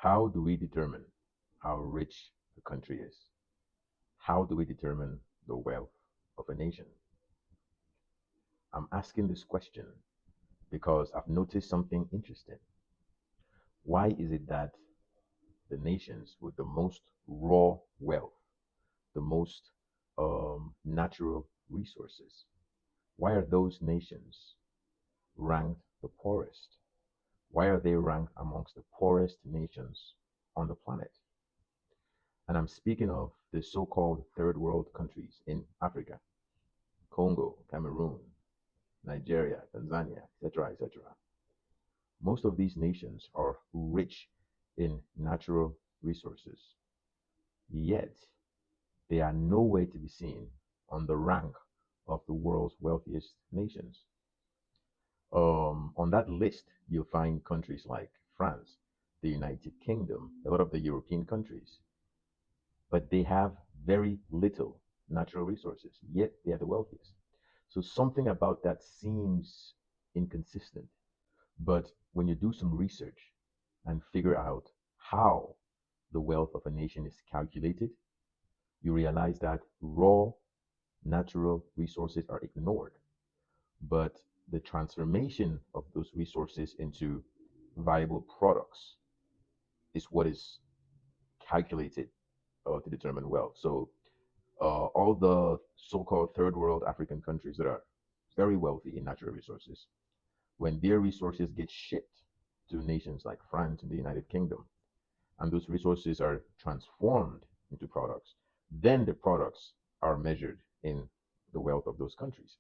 How do we determine how rich a country is? How do we determine the wealth of a nation? I'm asking this question because I've noticed something interesting. Why is it that the nations with the most raw wealth, the most natural resources, why are those nations ranked the poorest? Why are they ranked amongst the poorest nations on the planet? And I'm speaking of the so called third world countries in Africa: Congo, Cameroon, Nigeria, Tanzania, etc., etc. Most of these nations are rich in natural resources, yet they are nowhere to be seen on the rank of the world's wealthiest nations. On that list, you'll find countries like France, the United Kingdom, a lot of the European countries, but they have very little natural resources, yet they are the wealthiest. So something about that seems inconsistent. But when you do some research and figure out how the wealth of a nation is calculated, you realize that raw natural resources are ignored, but the transformation of those resources into viable products is what is calculated to determine wealth. So, all the so called third world African countries that are very wealthy in natural resources, when their resources get shipped to nations like France and the United Kingdom, and those resources are transformed into products, then the products are measured in the wealth of those countries.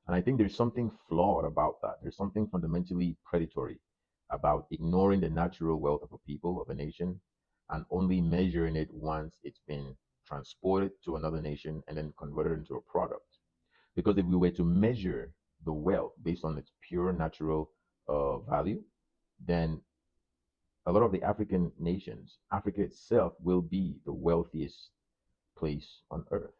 And I think there's something flawed about that. There's something fundamentally predatory about ignoring the natural wealth of a people, of a nation, and only measuring it once it's been transported to another nation and then converted into a product. Because if we were to measure the wealth based on its pure natural value, then a lot of the African nations, Africa itself, will be the wealthiest place on earth.